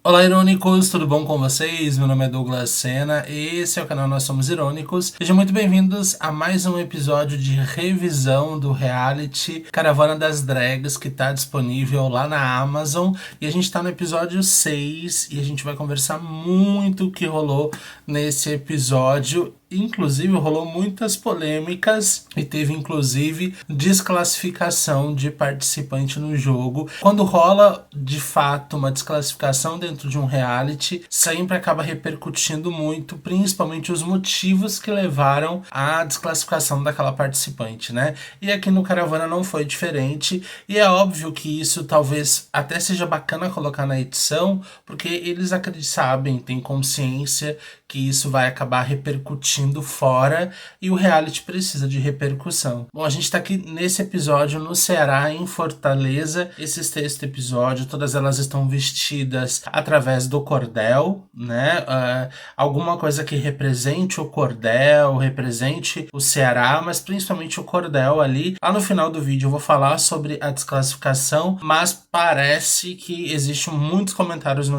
Olá, Irônicos, tudo bom com vocês? Meu nome é Douglas Sena e esse é o canal Nós Somos Irônicos. Sejam muito bem-vindos a mais um episódio de revisão do reality Caravana das Drags, que está disponível lá na Amazon. E a gente está no episódio 6 e a gente vai conversar muito o que rolou nesse episódio. Inclusive, rolou muitas polêmicas e teve, inclusive, desclassificação de participante no jogo. Quando rola, de fato, uma desclassificação dentro de um reality, sempre acaba repercutindo muito, principalmente os motivos que levaram à desclassificação daquela participante, né? E aqui no Caravana não foi diferente, e é óbvio que isso talvez até seja bacana colocar na edição, porque eles sabem, têm consciência que isso vai acabar repercutindo fora e o reality precisa de repercussão. Bom, a gente tá aqui nesse episódio no Ceará, em Fortaleza. Esse sexto episódio, todas elas estão vestidas através do cordel, né? Alguma coisa que represente o cordel, represente o Ceará, mas principalmente o cordel ali. Lá no final do vídeo eu vou falar sobre a desclassificação, mas parece que existem muitos comentários,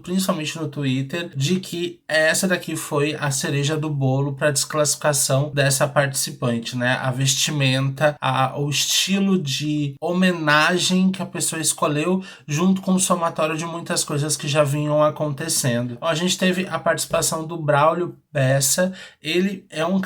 principalmente no Twitter, de que essa daqui foi a cereja do bolo para desclassificação dessa participante, né? A vestimenta, o estilo de homenagem que a pessoa escolheu, junto com o somatório de muitas coisas que já vinham acontecendo. Então, a gente teve a participação do Braulio Bessa. Ele é um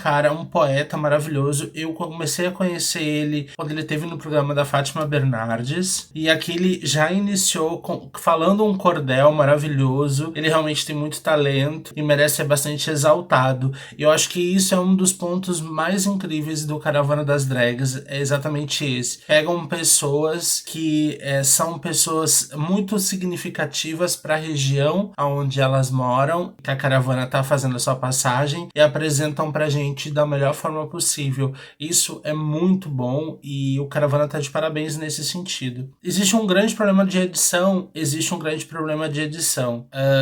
poeta maravilhoso. Eu comecei a conhecer ele quando ele esteve no programa da Fátima Bernardes, e aqui ele já iniciou falando um cordel maravilhoso. Ele realmente tem muito talento e merece ser bastante exaltado. E eu acho que isso é um dos pontos mais incríveis do Caravana das Drags, é exatamente esse. Pegam pessoas que são pessoas muito significativas para a região onde elas moram, que a caravana está fazendo a sua passagem, e apresentam pra gente da melhor forma possível. Isso é muito bom e o Caravana tá de parabéns nesse sentido. Existe um grande problema de edição,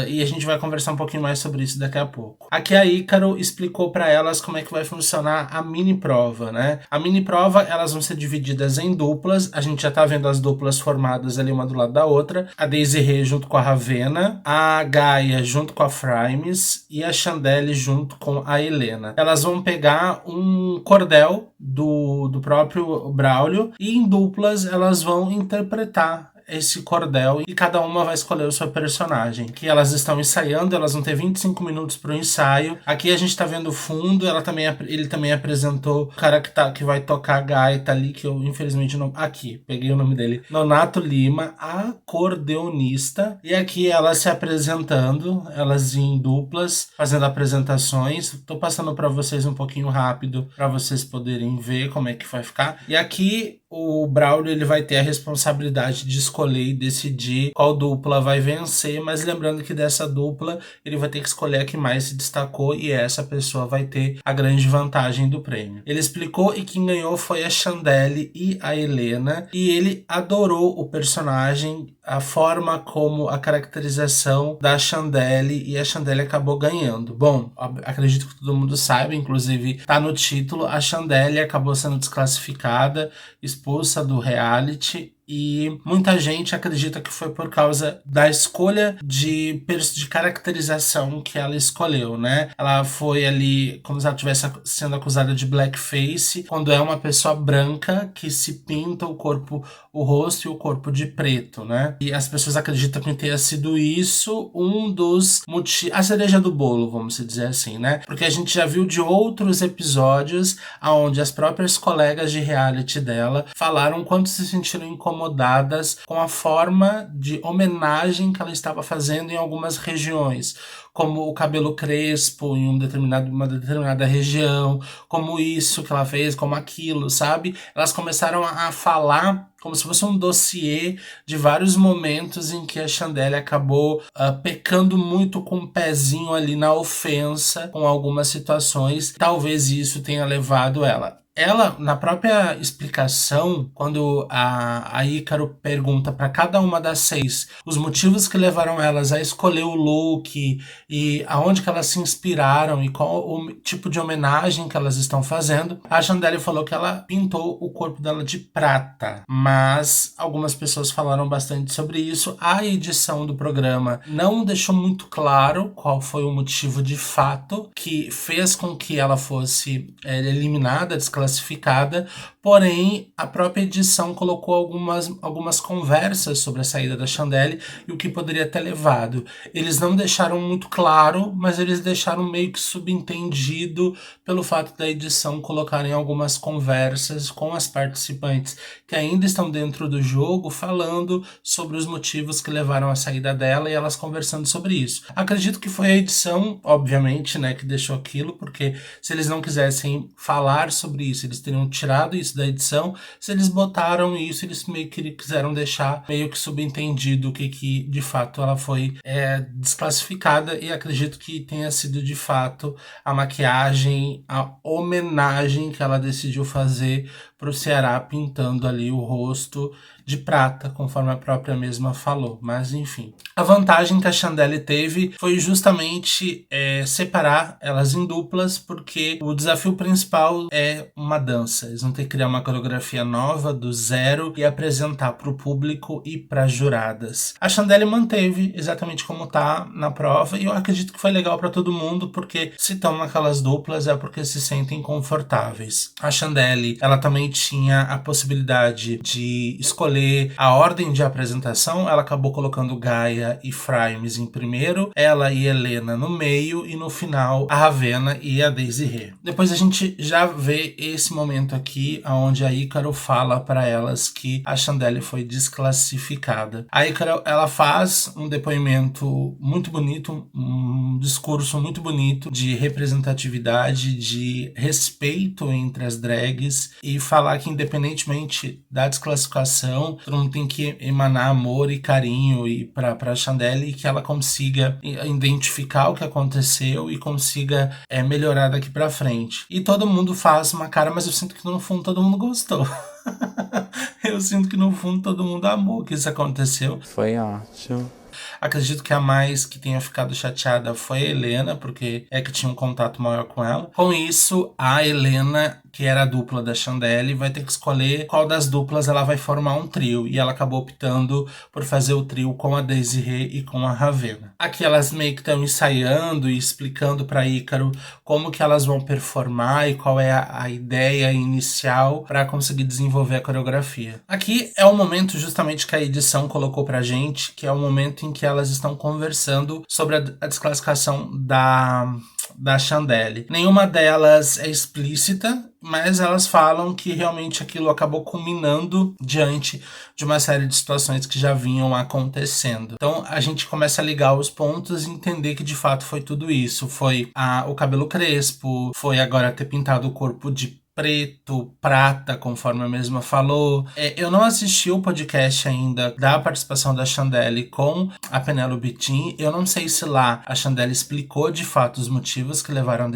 e a gente vai conversar um pouquinho mais sobre isso daqui a pouco. Aqui a Ícaro explicou para elas como é que vai funcionar a mini prova, né? A mini prova, elas vão ser divididas em duplas. A gente já tá vendo as duplas formadas ali uma do lado da outra. A Daisy Ray junto com a Ravena, a Gaia junto com a Frames e a Chandelle junto com a Helena. Elas vão pegar um cordel do próprio Braulio e em duplas elas vão interpretar esse cordel e cada uma vai escolher o seu personagem. Que elas estão ensaiando, elas vão ter 25 minutos pro ensaio. Aqui a gente tá vendo o fundo, ele também apresentou o cara que vai tocar a gaita ali, que eu infelizmente não... Aqui, peguei o nome dele. Nonato Lima, acordeonista. E aqui elas se apresentando, elas em duplas, fazendo apresentações. Tô passando para vocês um pouquinho rápido, para vocês poderem ver como é que vai ficar. E aqui o Braulio, ele vai ter a responsabilidade de escolher e decidir qual dupla vai vencer, mas lembrando que dessa dupla ele vai ter que escolher a que mais se destacou e essa pessoa vai ter a grande vantagem do prêmio. Ele explicou e quem ganhou foi a Chandelle e a Helena, e ele adorou o personagem, a forma como a caracterização da Chandelle, e a Chandelle acabou ganhando. Bom, acredito que todo mundo sabe, inclusive tá no título, a Chandelle acabou sendo desclassificada, expulsa do reality, e muita gente acredita que foi por causa da escolha de caracterização que ela escolheu, né? Ela foi ali como se ela estivesse sendo acusada de blackface, quando é uma pessoa branca que se pinta o rosto e o corpo de preto, né? E as pessoas acreditam que tenha sido isso um dos motivos, a cereja do bolo, vamos dizer assim, né? Porque a gente já viu de outros episódios onde as próprias colegas de reality dela falaram quanto se sentiram incomodadas com a forma de homenagem que ela estava fazendo em algumas regiões, como o cabelo crespo em uma determinada região, como isso que ela fez, como aquilo, sabe? Elas começaram a falar como se fosse um dossiê de vários momentos em que a Chandelle acabou pecando muito com o pezinho ali na ofensa com algumas situações. Talvez isso tenha levado ela. Ela, na própria explicação, quando a Ícaro pergunta para cada uma das 6 os motivos que levaram elas a escolher o look e aonde que elas se inspiraram e qual o tipo de homenagem que elas estão fazendo, a Chandelle falou que ela pintou o corpo dela de prata, mas algumas pessoas falaram bastante sobre isso. A edição do programa não deixou muito claro qual foi o motivo de fato que fez com que ela fosse eliminada, desclassificada, porém a própria edição colocou algumas conversas sobre a saída da Chandelle e o que poderia ter levado. Eles não deixaram muito claro, mas eles deixaram meio que subentendido pelo fato da edição colocarem algumas conversas com as participantes que ainda estão dentro do jogo, falando sobre os motivos que levaram à saída dela e elas conversando sobre isso. Acredito que foi a edição, obviamente, né, que deixou aquilo, porque se eles não quisessem falar sobre isso, eles teriam tirado isso da edição. Se eles botaram isso, eles meio que quiseram deixar meio que subentendido o que de fato ela foi desclassificada, e acredito que tenha sido de fato a maquiagem, a homenagem que ela decidiu fazer pro Ceará, pintando ali o rosto de prata, conforme a própria mesma falou. Mas enfim. A vantagem que a Chandelle teve foi justamente separar elas em duplas, porque o desafio principal é uma dança. Eles vão ter que criar uma coreografia nova, do zero, e apresentar para o público e para juradas. A Chandelle manteve exatamente como tá na prova, e eu acredito que foi legal para todo mundo, porque se estão naquelas duplas é porque se sentem confortáveis. A Chandelle, ela também tinha a possibilidade de escolher a ordem de apresentação. Ela acabou colocando Gaia e Frames em primeiro, ela e Helena no meio, e no final a Ravenna e a Desirê. Depois a gente já vê esse momento aqui onde a Ícaro fala para elas que a Chandelle foi desclassificada. A Ícaro, ela faz um depoimento muito bonito, um discurso muito bonito de representatividade, de respeito entre as drags, e falar que independentemente da desclassificação, todo mundo tem que emanar amor e carinho e pra Chandelle, e que ela consiga identificar o que aconteceu e consiga melhorar daqui pra frente. E todo mundo faz uma cara, mas eu sinto que no fundo todo mundo gostou. Eu sinto que no fundo todo mundo amou que isso aconteceu. Foi ótimo. Acredito que a mais que tenha ficado chateada foi a Helena, porque é que tinha um contato maior com ela. Com isso, a Helena, que era a dupla da Chandelle, vai ter que escolher qual das duplas ela vai formar um trio. E ela acabou optando por fazer o trio com a Desirê e com a Ravenna. Aqui elas meio que estão ensaiando e explicando para Ícaro como que elas vão performar e qual é a ideia inicial para conseguir desenvolver a coreografia. Aqui é o momento justamente que a edição colocou pra gente, que é o momento em que elas estão conversando sobre a desclassificação da Chandelle. Nenhuma delas é explícita, mas elas falam que realmente aquilo acabou culminando diante de uma série de situações que já vinham acontecendo. Então a gente começa a ligar os pontos e entender que de fato foi tudo isso. Foi o cabelo crespo, foi agora ter pintado o corpo de preto, prata, conforme a mesma falou. Eu não assisti o podcast ainda da participação da Chandelle com a Penélope Tim. Eu não sei se lá a Chandelle explicou de fato os motivos que levaram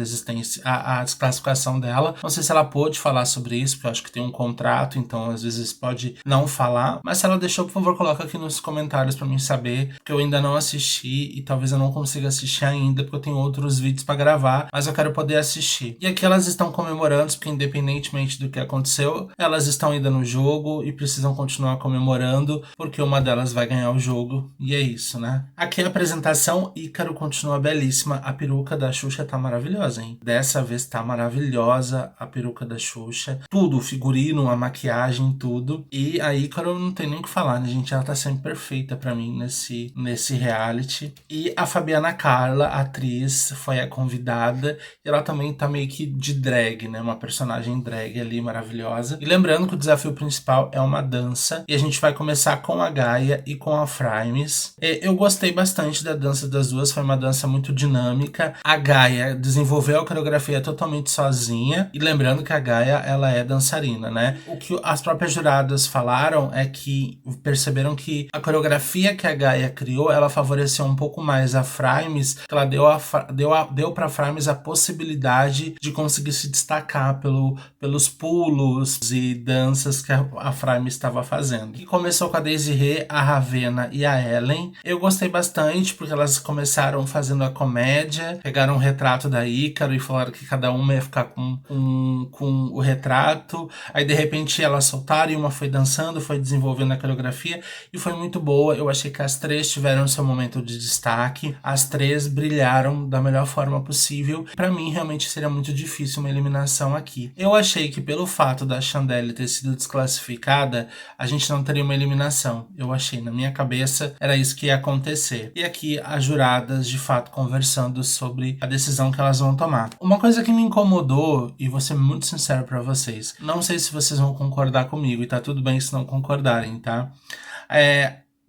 à desclassificação dela. Não sei se ela pôde falar sobre isso, porque eu acho que tem um contrato, então às vezes pode não falar. Mas se ela deixou, por favor, coloca aqui nos comentários pra mim saber, porque eu ainda não assisti e talvez eu não consiga assistir ainda, porque eu tenho outros vídeos pra gravar, mas eu quero poder assistir. E aqui elas estão comemorando, porque independentemente do que aconteceu, elas estão ainda no jogo e precisam continuar comemorando, porque uma delas vai ganhar o jogo, e é isso, né? Aqui a apresentação, Ícaro continua belíssima, a peruca da Xuxa tá maravilhosa, hein? Dessa vez tá maravilhosa a peruca da Xuxa, tudo, o figurino, a maquiagem, tudo, e a Ícaro não tem nem o que falar, né, gente? Ela tá sempre perfeita pra mim nesse reality. E a Fabiana Carla, a atriz, foi a convidada, e ela também tá meio que de drag, né? Uma personagem drag ali maravilhosa. E lembrando que o desafio principal é uma dança, e a gente vai começar com a Gaia e com a Frames. Eu gostei bastante da dança das duas, foi uma dança muito dinâmica. A Gaia desenvolveu a coreografia totalmente sozinha, e lembrando que a Gaia, ela é dançarina, né? O que as próprias juradas falaram é que perceberam que a coreografia que a Gaia criou, ela favoreceu um pouco mais a Frames, que ela deu pra Frames a possibilidade de conseguir se destacar pelo pelos pulos e danças que a Fraime estava fazendo. E começou com a Desirê, a Ravenna e a Ellen. Eu gostei bastante porque elas começaram fazendo a comédia, pegaram um retrato da Ícaro e falaram que cada uma ia ficar com o retrato. Aí de repente elas soltaram e uma foi dançando, foi desenvolvendo a coreografia e foi muito boa. Eu achei que as três tiveram seu momento de destaque, as três brilharam da melhor forma possível. Pra mim realmente seria muito difícil uma eliminação aqui. Eu achei que pelo fato da Chandelle ter sido desclassificada, a gente não teria uma eliminação. Eu achei, na minha cabeça, era isso que ia acontecer. E aqui as juradas de fato conversando sobre a decisão que elas vão tomar. Uma coisa que me incomodou, e vou ser muito sincero pra vocês, não sei se vocês vão concordar comigo, e tá tudo bem se não concordarem, tá?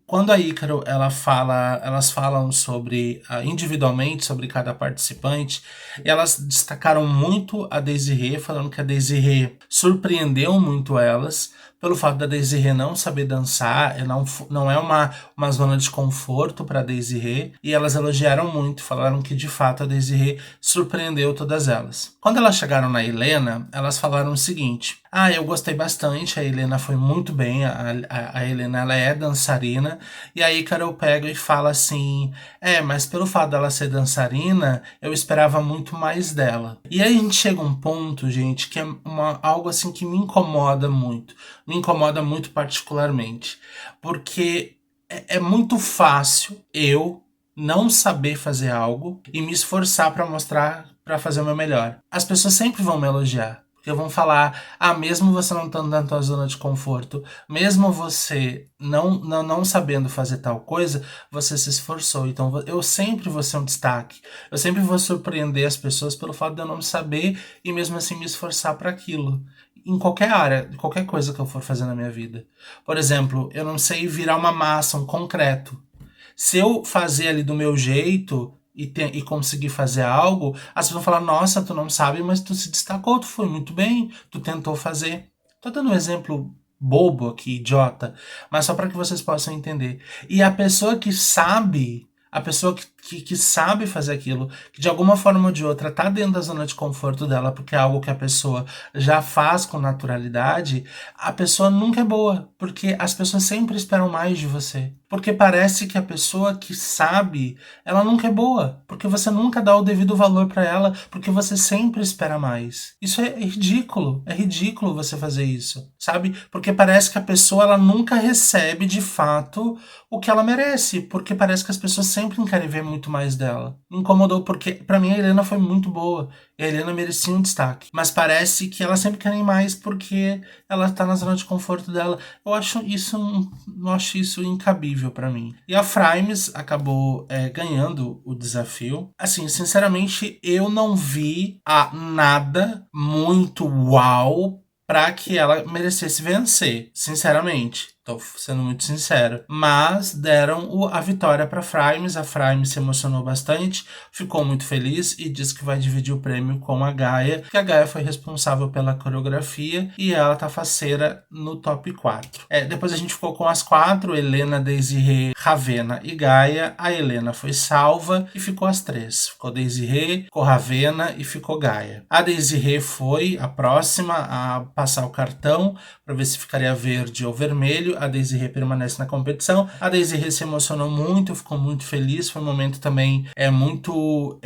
Quando a Ícaro, elas falam sobre, individualmente, sobre cada participante, e elas destacaram muito a Desirê, falando que a Desirê surpreendeu muito elas, pelo fato da Desirê não saber dançar, não é uma zona de conforto para a Desirê, e elas elogiaram muito, falaram que de fato a Desirê surpreendeu todas elas. Quando elas chegaram na Helena, elas falaram o seguinte: eu gostei bastante, a Helena foi muito bem, a Helena ela é dançarina, e aí Carol pega e fala assim, mas pelo fato dela ser dançarina, eu esperava muito mais dela. E aí a gente chega a um ponto, gente, que é algo assim que me incomoda muito particularmente, porque é muito fácil eu não saber fazer algo e me esforçar para fazer o meu melhor. As pessoas sempre vão me elogiar. Porque vão falar, mesmo você não estando na tua zona de conforto, mesmo você não sabendo fazer tal coisa, você se esforçou. Então eu sempre vou ser um destaque. Eu sempre vou surpreender as pessoas pelo fato de eu não saber e mesmo assim me esforçar para aquilo. Em qualquer área, qualquer coisa que eu for fazer na minha vida. Por exemplo, eu não sei virar uma massa, um concreto. Se eu fazer ali do meu jeito e conseguir fazer algo, as pessoas vão falar, nossa, tu não sabe, mas tu se destacou, tu foi muito bem, tu tentou fazer. Tô dando um exemplo bobo aqui, idiota, mas só para que vocês possam entender. E a pessoa que sabe, a pessoa que sabe fazer aquilo, que de alguma forma ou de outra tá dentro da zona de conforto dela, porque é algo que a pessoa já faz com naturalidade, a pessoa nunca é boa, porque as pessoas sempre esperam mais de você. Porque parece que a pessoa que sabe, ela nunca é boa, porque você nunca dá o devido valor para ela, porque você sempre espera mais. Isso é ridículo você fazer isso, sabe? Porque parece que a pessoa ela nunca recebe de fato o que ela merece, porque parece que as pessoas sempre querem ver muito mais dela. Me incomodou porque, pra mim, a Helena foi muito boa. E a Helena merecia um destaque. Mas parece que ela sempre querem mais porque ela tá na zona de conforto dela. Eu acho isso incabível pra mim. E a Frames acabou ganhando o desafio. Assim, sinceramente, eu não vi nada muito uau pra que ela merecesse vencer. Sinceramente. Tô sendo muito sincero. Mas deram a vitória para Frames. A Frames se emocionou bastante, ficou muito feliz e disse que vai dividir o prêmio com a Gaia, que a Gaia foi responsável pela coreografia e ela tá faceira no top 4. Depois a gente ficou com as 4, Helena, Desirê, Ravenna e Gaia. A Helena foi salva e ficou as 3. Ficou Desirê, ficou Ravenna e ficou Gaia. A Desirê foi a próxima a passar o cartão para ver se ficaria verde ou vermelho. A Desirê permanece na competição. A Desirê se emocionou muito, ficou muito feliz. Foi um momento também muito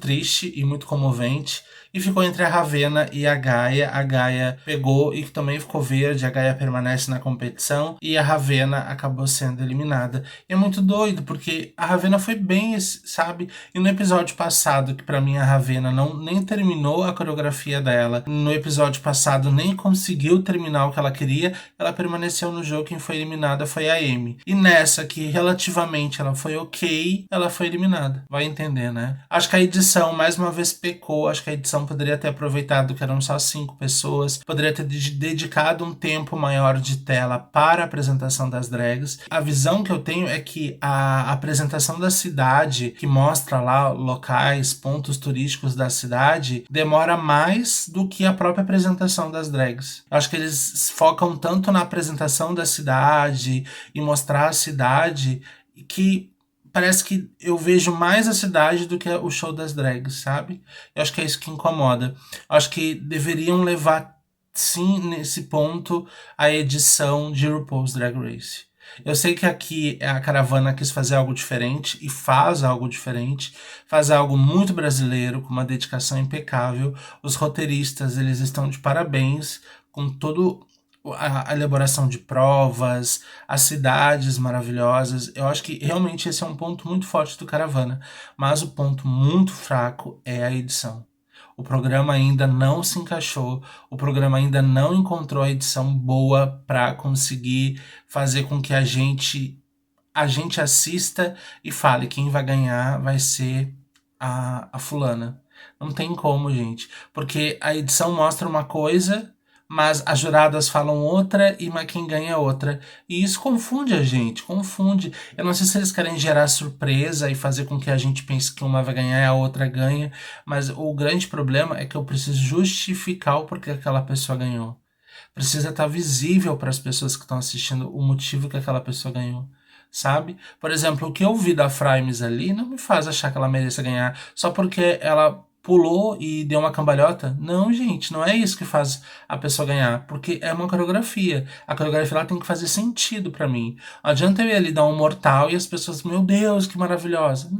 triste e muito comovente. E ficou entre a Ravenna e a Gaia. A Gaia pegou e também ficou verde. A Gaia permanece na competição. E a Ravenna acabou sendo eliminada. E é muito doido, porque a Ravenna foi bem, sabe? E no episódio passado, que pra mim a Ravenna nem terminou a coreografia dela. No episódio passado nem conseguiu terminar o que ela queria. Ela permaneceu no jogo. Quem foi eliminada foi a Amy. E nessa, que relativamente ela foi ok, ela foi eliminada. Vai entender, né? Acho que a edição, mais uma vez, pecou. Acho que a edição poderia ter aproveitado que eram só 5 pessoas, poderia ter dedicado um tempo maior de tela para a apresentação das drags. A visão que eu tenho é que a apresentação da cidade, que mostra lá locais, pontos turísticos da cidade, demora mais do que a própria apresentação das drags. Eu acho que eles focam tanto na apresentação da cidade e mostrar a cidade que parece que eu vejo mais a cidade do que o show das drags, sabe? Eu acho que é isso que incomoda. Eu acho que deveriam levar, sim, nesse ponto, a edição de RuPaul's Drag Race. Eu sei que aqui a caravana quis fazer algo diferente e faz algo diferente, faz algo muito brasileiro, com uma dedicação impecável. Os roteiristas, eles estão de parabéns com todo a elaboração de provas, as cidades maravilhosas. Eu acho que realmente esse é um ponto muito forte do Caravana, mas o ponto muito fraco é a edição. O programa ainda não se encaixou, o programa ainda não encontrou a edição boa para conseguir fazer com que a gente assista e fale quem vai ganhar vai ser a fulana. Não tem como, gente, porque a edição mostra uma coisa, mas as juradas falam outra e mas quem ganha é outra. E isso confunde a gente, confunde. Eu não sei se eles querem gerar surpresa e fazer com que a gente pense que uma vai ganhar e a outra ganha, mas o grande problema é que eu preciso justificar o porquê aquela pessoa ganhou. Precisa estar visível para as pessoas que estão assistindo o motivo que aquela pessoa ganhou, sabe? Por exemplo, o que eu vi da Frames ali não me faz achar que ela mereça ganhar só porque ela pulou e deu uma cambalhota. Não, gente, não é isso que faz a pessoa ganhar, porque é uma coreografia. A coreografia ela tem que fazer sentido para mim. Não adianta eu ir ali dar um mortal e as pessoas, meu Deus, que maravilhosa.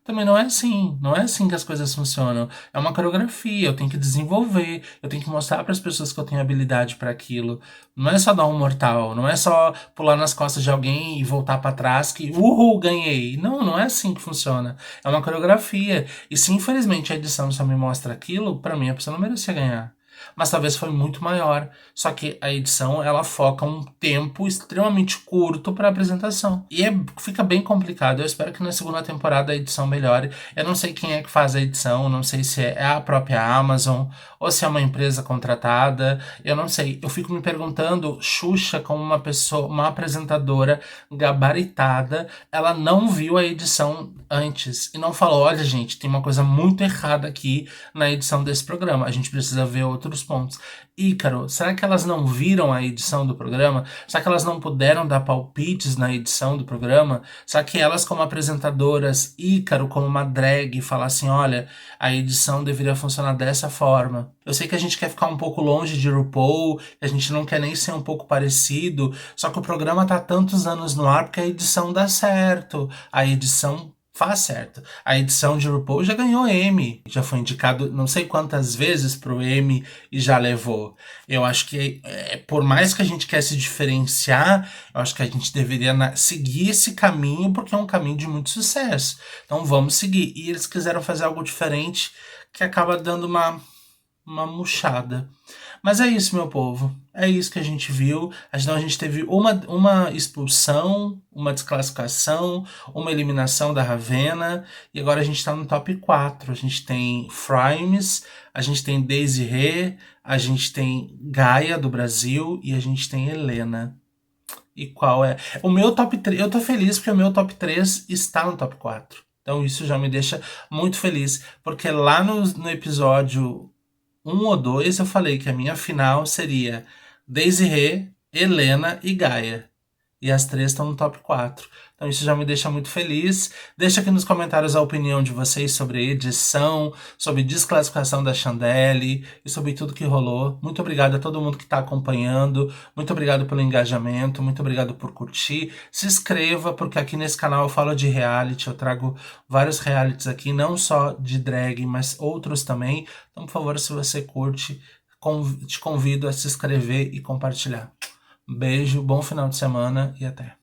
Também não é assim, não é assim que as coisas funcionam. É uma coreografia, eu tenho que desenvolver, eu tenho que mostrar para as pessoas que eu tenho habilidade para aquilo. Não é só dar um mortal, não é só pular nas costas de alguém e voltar para trás que, uhul, ganhei. Não, não é assim que funciona. É uma coreografia. E se infelizmente a edição só me mostra aquilo, para mim a pessoa não merecia ganhar. Mas talvez foi muito maior. Só que a edição ela foca um tempo extremamente curto para apresentação. E fica bem complicado. Eu espero que na segunda temporada a edição melhore. Eu não sei quem é que faz a edição, não sei se é a própria Amazon ou se é uma empresa contratada. Eu não sei. Eu fico me perguntando, Xuxa, como uma pessoa, uma apresentadora gabaritada, ela não viu a edição antes e não falou: olha, gente, tem uma coisa muito errada aqui na edição desse programa. A gente precisa ver outros pontos. Ícaro, será que elas não viram a edição do programa? Será que elas não puderam dar palpites na edição do programa? Será que elas, como apresentadoras, Ícaro, como uma drag, falar assim: olha, a edição deveria funcionar dessa forma? Eu sei que a gente quer ficar um pouco longe de RuPaul, que a gente não quer nem ser um pouco parecido, só que o programa tá há tantos anos no ar porque a edição dá certo. A edição faz certo. A edição de RuPaul já ganhou Emmy, já foi indicado não sei quantas vezes pro Emmy e já levou. Eu acho que, por mais que a gente quer se diferenciar, eu acho que a gente deveria seguir esse caminho, porque é um caminho de muito sucesso. Então vamos seguir. E eles quiseram fazer algo diferente, que acaba dando uma murchada. Mas é isso, meu povo. É isso que a gente viu. Então a gente teve uma expulsão, uma desclassificação, uma eliminação da Ravenna. E agora a gente tá no top 4. A gente tem Frames, a gente tem Desiree, a gente tem Gaia do Brasil e a gente tem Helena. E qual é? O meu top 3. Eu tô feliz porque o meu top 3 está no top 4. Então isso já me deixa muito feliz. Porque lá no episódio 1 ou 2 eu falei que a minha final seria Desiree, Helena e Gaia. E as três estão no top 4. Então isso já me deixa muito feliz. Deixa aqui nos comentários a opinião de vocês sobre a edição, sobre desclassificação da Chandelle e sobre tudo que rolou. Muito obrigado a todo mundo que está acompanhando. Muito obrigado pelo engajamento. Muito obrigado por curtir. Se inscreva, porque aqui nesse canal eu falo de reality. Eu trago vários realities aqui, não só de drag, mas outros também. Então, por favor, se você curte, te convido a se inscrever e compartilhar. Beijo, bom final de semana e até.